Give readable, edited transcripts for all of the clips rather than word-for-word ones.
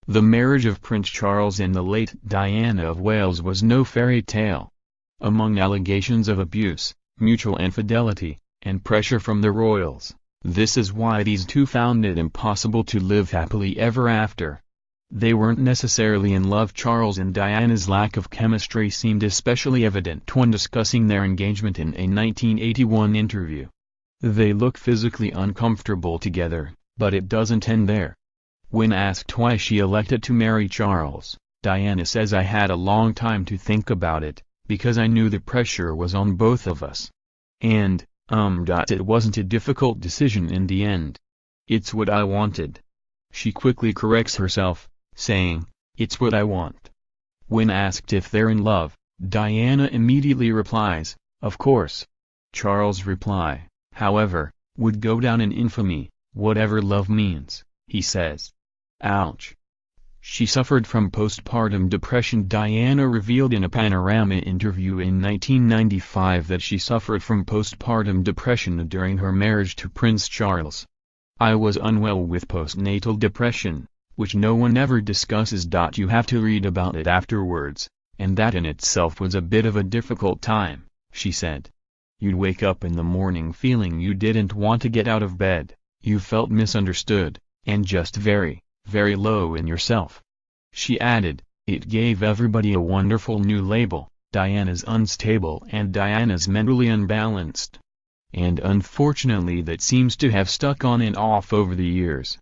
The marriage of Prince Charles and the late Diana of Wales was no fairy tale. Among allegations of abuse, mutual infidelity, and pressure from the royals, this is why these two found it impossible to live happily ever after. They weren't necessarily in love. Charles and Diana's lack of chemistry seemed especially evident when discussing their engagement in a 1981 interview. They look physically uncomfortable together, but it doesn't end there. When asked why she elected to marry Charles, Diana says, "I had a long time to think about it, because I knew the pressure was on both of us. And, it wasn't a difficult decision in the end. It's what I wanted." She quickly corrects herself, saying, "It's what I want." When asked if they're in love, Diana immediately replies, "Of course." Charles' reply, however, would go down in infamy. "Whatever love means," he says. Ouch. She suffered from postpartum depression. Diana revealed in a Panorama interview in 1995 that she suffered from postpartum depression during her marriage to Prince Charles. "I was unwell with postnatal depression, which no one ever discusses. You have to read about it afterwards, and that in itself was a bit of a difficult time," she said. "You'd wake up in the morning feeling you didn't want to get out of bed, you felt misunderstood, and just very, very low in yourself." She added, "It gave everybody a wonderful new label, Diana's unstable and Diana's mentally unbalanced. And unfortunately that seems to have stuck on and off over the years."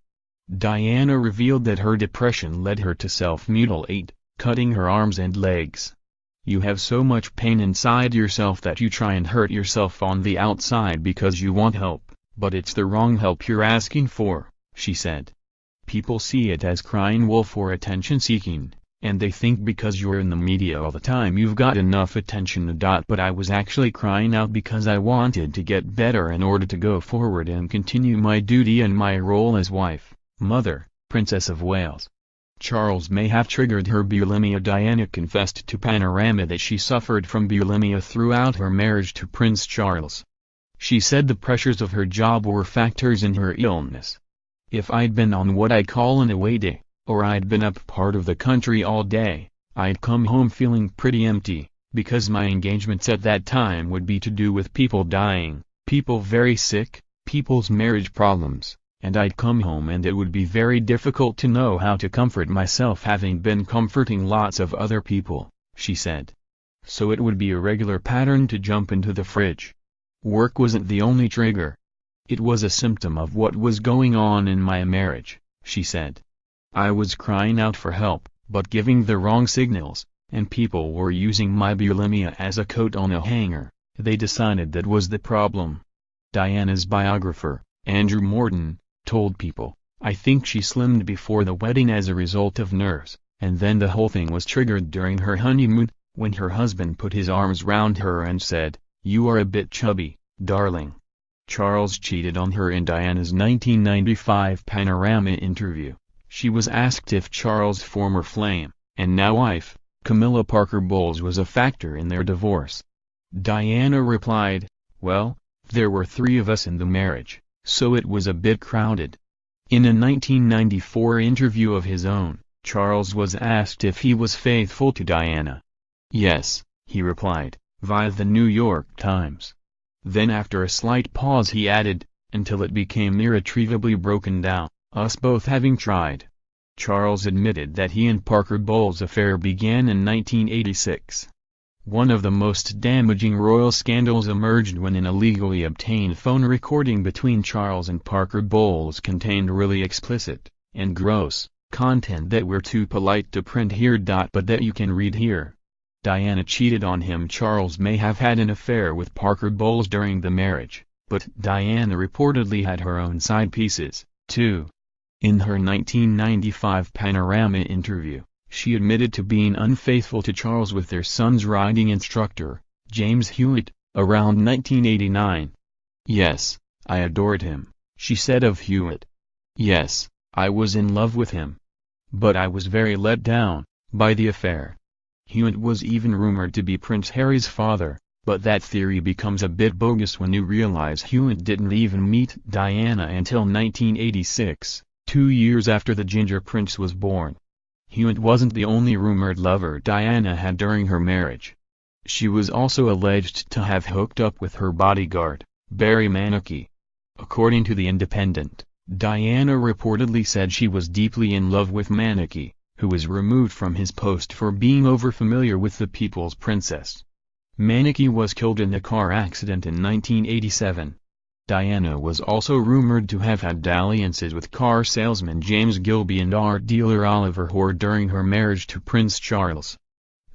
Diana revealed that her depression led her to self-mutilate, cutting her arms and legs. "You have so much pain inside yourself that you try and hurt yourself on the outside because you want help, but it's the wrong help you're asking for," she said. "People see it as crying wolf or attention-seeking, and they think because you're in the media all the time you've got enough attention. But I was actually crying out because I wanted to get better in order to go forward and continue my duty and my role as wife, mother, Princess of Wales." Charles may have triggered her bulimia. Diana confessed to Panorama that she suffered from bulimia throughout her marriage to Prince Charles. She said the pressures of her job were factors in her illness. "If I'd been on what I call an away day, or I'd been up part of the country all day, I'd come home feeling pretty empty, because my engagements at that time would be to do with people dying, people very sick, people's marriage problems, and I'd come home and it would be very difficult to know how to comfort myself having been comforting lots of other people," she said. "So it would be a regular pattern to jump into the fridge. Work wasn't the only trigger. It was a symptom of what was going on in my marriage," she said. "I was crying out for help, but giving the wrong signals, and people were using my bulimia as a coat on a hanger. They decided that was the problem." Diana's biographer, Andrew Morton, told People, "I think she slimmed before the wedding as a result of nerves, and then the whole thing was triggered during her honeymoon, when her husband put his arms round her and said, 'You are a bit chubby, darling.'" Charles cheated on her in Diana's 1995 Panorama interview. She was asked if Charles' former flame, and now wife, Camilla Parker Bowles was a factor in their divorce. Diana replied, "Well, there were 3 of us in the marriage, so it was a bit crowded." In a 1994 interview of his own, Charles was asked if he was faithful to Diana. "Yes," he replied, via the New York Times. Then after a slight pause he added, "Until it became irretrievably broken down, us both having tried." Charles admitted that he and Parker Bowles' affair began in 1986. One of the most damaging royal scandals emerged when an illegally obtained phone recording between Charles and Parker Bowles contained really explicit, and gross, content that we're too polite to print here. But that you can read here. Diana cheated on him. Charles may have had an affair with Parker Bowles during the marriage, but Diana reportedly had her own side pieces, too. In her 1995 Panorama interview, she admitted to being unfaithful to Charles with their son's riding instructor, James Hewitt, around 1989. "Yes, I adored him," she said of Hewitt. "Yes, I was in love with him. But I was very let down by the affair." Hewitt was even rumored to be Prince Harry's father, but that theory becomes a bit bogus when you realize Hewitt didn't even meet Diana until 1986, 2 years after the Ginger Prince was born. Hewitt wasn't the only rumored lover Diana had during her marriage. She was also alleged to have hooked up with her bodyguard, Barry Manaki. According to The Independent, Diana reportedly said she was deeply in love with Manaki, who was removed from his post for being overfamiliar with the People's Princess. Manaki was killed in a car accident in 1987. Diana was also rumored to have had dalliances with car salesman James Gilby and art dealer Oliver Hoare during her marriage to Prince Charles.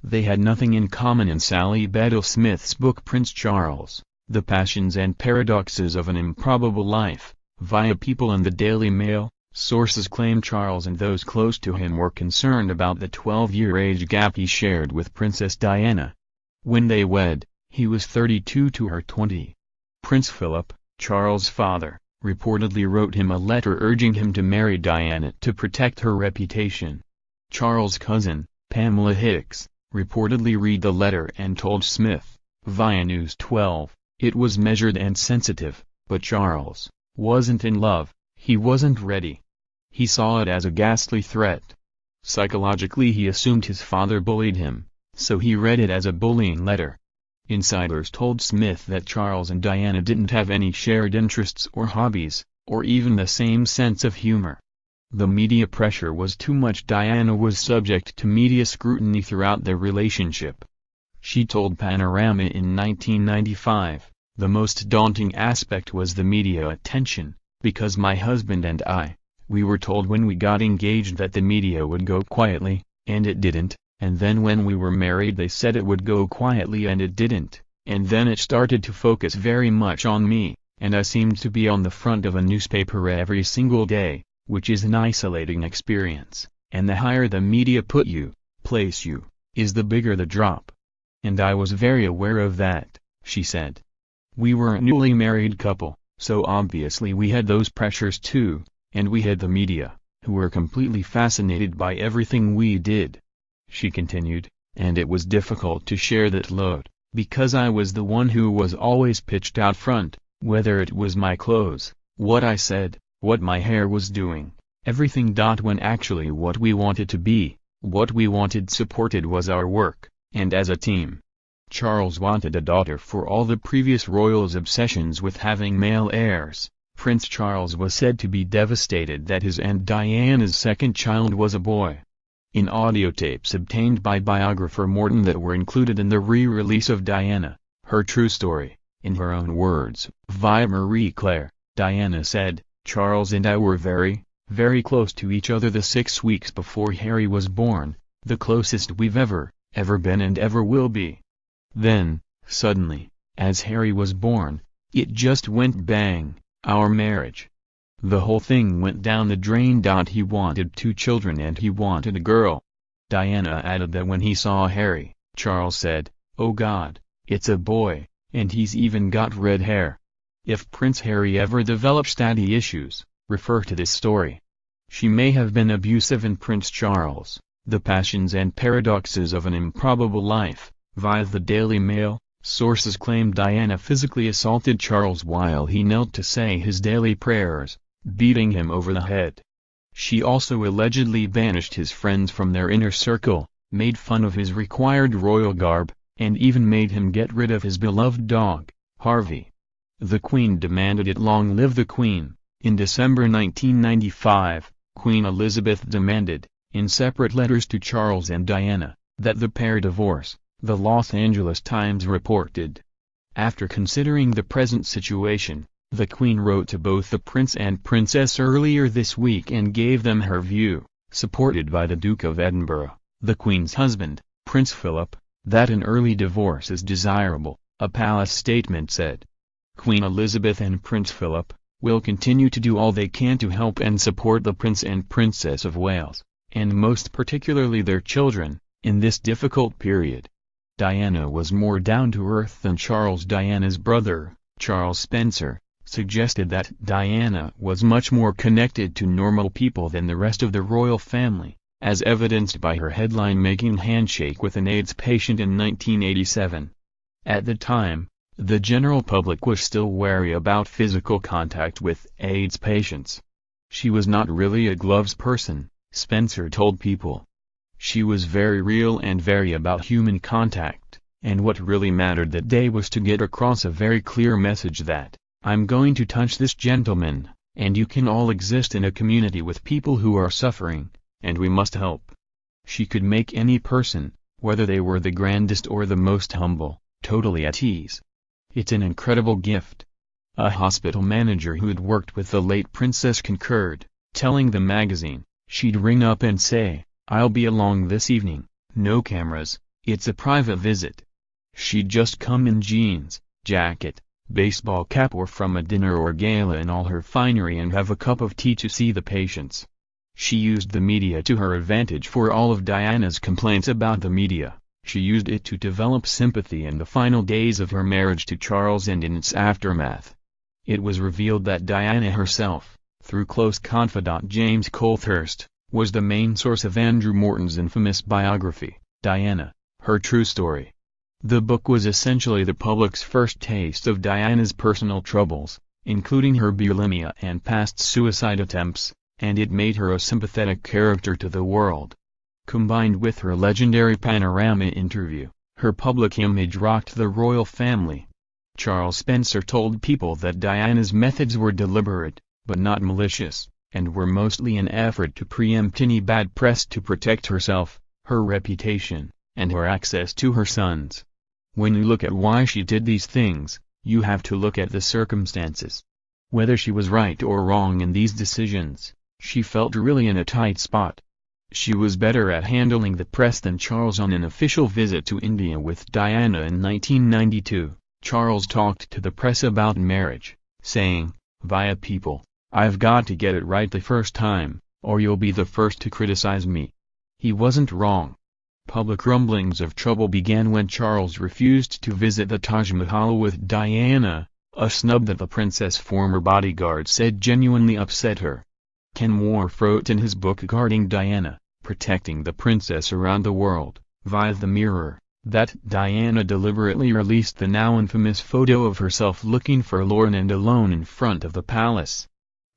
They had nothing in common. In Sally Bedell Smith's book Prince Charles, The Passions and Paradoxes of an Improbable Life, via People and the Daily Mail, sources claim Charles and those close to him were concerned about the 12-year age gap he shared with Princess Diana. When they wed, he was 32 to her 20. Prince Philip, Charles' father, reportedly wrote him a letter urging him to marry Diana to protect her reputation. Charles' cousin, Pamela Hicks, reportedly read the letter and told Smith, via News 12, it was measured and sensitive, but Charles wasn't in love, he wasn't ready. He saw it as a ghastly threat. Psychologically he assumed his father bullied him, so he read it as a bullying letter. Insiders told Smith that Charles and Diana didn't have any shared interests or hobbies, or even the same sense of humor. The media pressure was too much. Diana was subject to media scrutiny throughout their relationship. She told Panorama in 1995, the most daunting aspect was the media attention, because my husband and we were told when we got engaged that the media would go quietly, and it didn't. And then when we were married they said it would go quietly and it didn't, and then it started to focus very much on me, and I seemed to be on the front of a newspaper every single day, which is an isolating experience, and the higher the media place you, is the bigger the drop. And I was very aware of that, she said. We were a newly married couple, so obviously we had those pressures too, and we had the media, who were completely fascinated by everything we did. She continued, and it was difficult to share that load, because I was the one who was always pitched out front, whether it was my clothes, what I said, what my hair was doing, everything. When actually what we wanted to be, what we wanted supported was our work, and as a team. Charles wanted a daughter. For all the previous royals' obsessions with having male heirs, Prince Charles was said to be devastated that his Aunt Diana's second child was a boy. In audio tapes obtained by biographer Morton that were included in the re-release of Diana, Her True Story, in her own words, via Marie Claire, Diana said, Charles and I were very, very close to each other the 6 weeks before Harry was born, the closest we've ever been and ever will be. Then, suddenly, as Harry was born, it just went bang, our marriage. The whole thing went down the drain. He wanted 2 children and he wanted a girl. Diana added that when he saw Harry, Charles said, oh God, it's a boy, and he's even got red hair. If Prince Harry ever develops daddy issues, refer to this story. She may have been abusive. In Prince Charles, The Passions and Paradoxes of an Improbable Life, via the Daily Mail, sources claim Diana physically assaulted Charles while he knelt to say his daily prayers, beating him over the head. She also allegedly banished his friends from their inner circle, made fun of his required royal garb, and even made him get rid of his beloved dog, Harvey. The Queen demanded it. Long live the Queen. In December 1995, Queen Elizabeth demanded, in separate letters to Charles and Diana, that the pair divorce, the Los Angeles Times reported. After considering the present situation, the Queen wrote to both the Prince and Princess earlier this week and gave them her view, supported by the Duke of Edinburgh, the Queen's husband, Prince Philip, that an early divorce is desirable, a palace statement said. Queen Elizabeth and Prince Philip will continue to do all they can to help and support the Prince and Princess of Wales, and most particularly their children, in this difficult period. Diana was more down-to-earth than Charles. Diana's brother, Charles Spencer, suggested that Diana was much more connected to normal people than the rest of the royal family, as evidenced by her headline-making handshake with an AIDS patient in 1987. At the time, the general public was still wary about physical contact with AIDS patients. She was not really a gloves person, Spencer told People. She was very real and very about human contact, and what really mattered that day was to get across a very clear message that, I'm going to touch this gentleman, and you can all exist in a community with people who are suffering, and we must help. She could make any person, whether they were the grandest or the most humble, totally at ease. It's an incredible gift. A hospital manager who'd worked with the late princess concurred, telling the magazine, she'd ring up and say, I'll be along this evening, no cameras, it's a private visit. She'd just come in jeans, jacket, baseball cap or from a dinner or gala in all her finery and have a cup of tea to see the patients. She used the media to her advantage. For all of Diana's complaints about the media, she used it to develop sympathy in the final days of her marriage to Charles and in its aftermath. It was revealed that Diana herself, through close confidant James Colthurst, was the main source of Andrew Morton's infamous biography, Diana, Her True Story. The book was essentially the public's first taste of Diana's personal troubles, including her bulimia and past suicide attempts, and it made her a sympathetic character to the world. Combined with her legendary Panorama interview, her public image rocked the royal family. Charles Spencer told People that Diana's methods were deliberate, but not malicious, and were mostly an effort to preempt any bad press to protect herself, her reputation, and her access to her sons. When you look at why she did these things, you have to look at the circumstances. Whether she was right or wrong in these decisions, she felt really in a tight spot. She was better at handling the press than Charles. On an official visit to India with Diana in 1992, Charles talked to the press about marriage, saying, via People, I've got to get it right the first time, or you'll be the first to criticize me. He wasn't wrong. Public rumblings of trouble began when Charles refused to visit the Taj Mahal with Diana, a snub that the princess' former bodyguard said genuinely upset her. Ken Worf wrote in his book Guarding Diana, Protecting the Princess Around the World, via The Mirror, that Diana deliberately released the now infamous photo of herself looking forlorn and alone in front of the palace.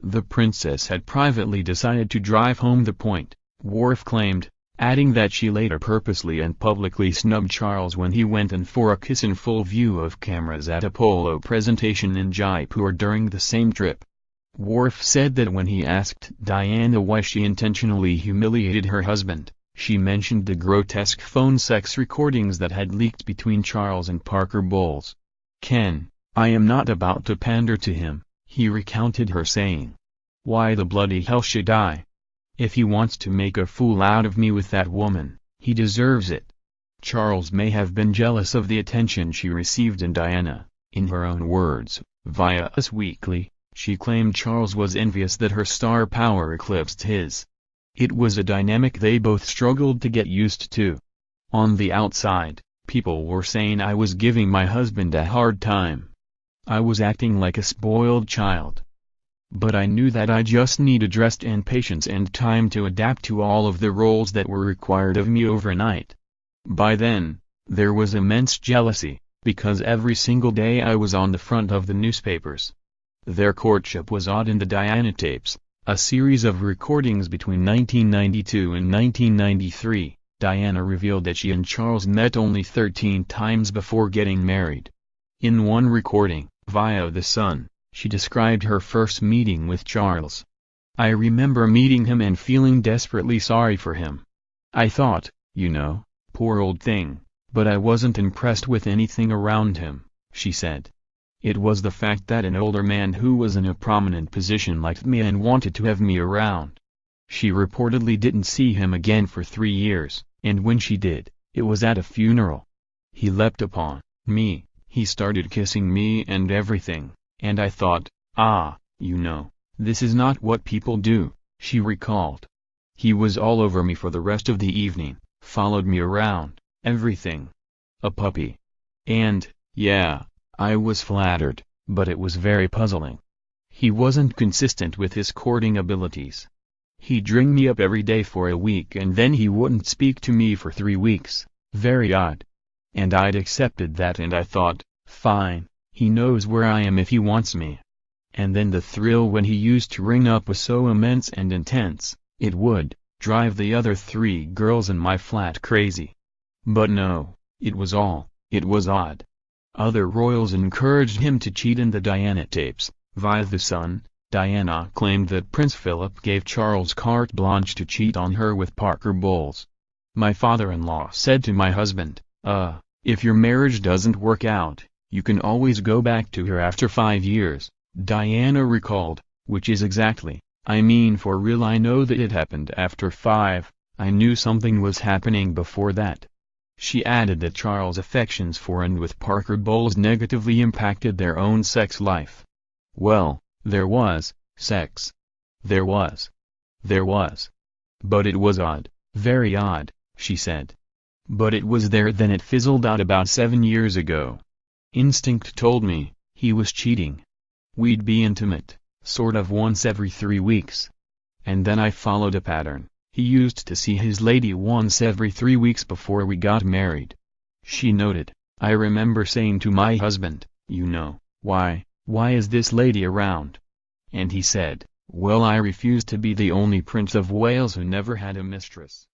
The princess had privately decided to drive home the point, Worf claimed, adding that she later purposely and publicly snubbed Charles when he went in for a kiss in full view of cameras at a polo presentation in Jaipur during the same trip. Worf said that when he asked Diana why she intentionally humiliated her husband, she mentioned the grotesque phone sex recordings that had leaked between Charles and Parker Bowles. Ken, I am not about to pander to him, he recounted her saying. Why the bloody hell should I? If he wants to make a fool out of me with that woman, he deserves it. Charles may have been jealous of the attention she received, and Diana, in her own words, via Us Weekly, she claimed Charles was envious that her star power eclipsed his. It was a dynamic they both struggled to get used to. On the outside, people were saying I was giving my husband a hard time. I was acting like a spoiled child. But I knew that I just needed rest and patience and time to adapt to all of the roles that were required of me overnight. By then, there was immense jealousy, because every single day I was on the front of the newspapers. Their courtship was odd. In the Diana tapes, a series of recordings between 1992 and 1993, Diana revealed that she and Charles met only 13 times before getting married. In one recording, via The Sun, she described her first meeting with Charles. I remember meeting him and feeling desperately sorry for him. I thought, you know, poor old thing, but I wasn't impressed with anything around him, she said. It was the fact that an older man who was in a prominent position liked me and wanted to have me around. She reportedly didn't see him again for 3 years, and when she did, it was at a funeral. He leapt upon me, he started kissing me and everything. And I thought, you know, this is not what people do, she recalled. He was all over me for the rest of the evening, followed me around, everything. A puppy. And, yeah, I was flattered, but it was very puzzling. He wasn't consistent with his courting abilities. He'd ring me up every day for a week and then he wouldn't speak to me for 3 weeks, very odd. And I'd accepted that and I thought, fine. He knows where I am if he wants me. And then the thrill when he used to ring up was so immense and intense, it would drive the other 3 girls in my flat crazy. But no, it was odd. Other royals encouraged him to cheat in the Diana tapes. Via the Sun, Diana claimed that Prince Philip gave Charles carte blanche to cheat on her with Parker Bowles. My father-in-law said to my husband, if your marriage doesn't work out, you can always go back to her after 5 years, Diana recalled, which is exactly, I mean for real. I know that it happened after 5, I knew something was happening before that. She added that Charles' affections for and with Parker Bowles negatively impacted their own sex life. Well, there was sex. There was. But it was odd, very odd, she said. But it was there. Then it fizzled out about 7 years ago. Instinct told me he was cheating. We'd be intimate, sort of once every 3 weeks. And then I followed a pattern. He used to see his lady once every 3 weeks before we got married. She noted. I remember saying to my husband, you know, why is this lady around? And he said, well, I refuse to be the only Prince of Wales who never had a mistress.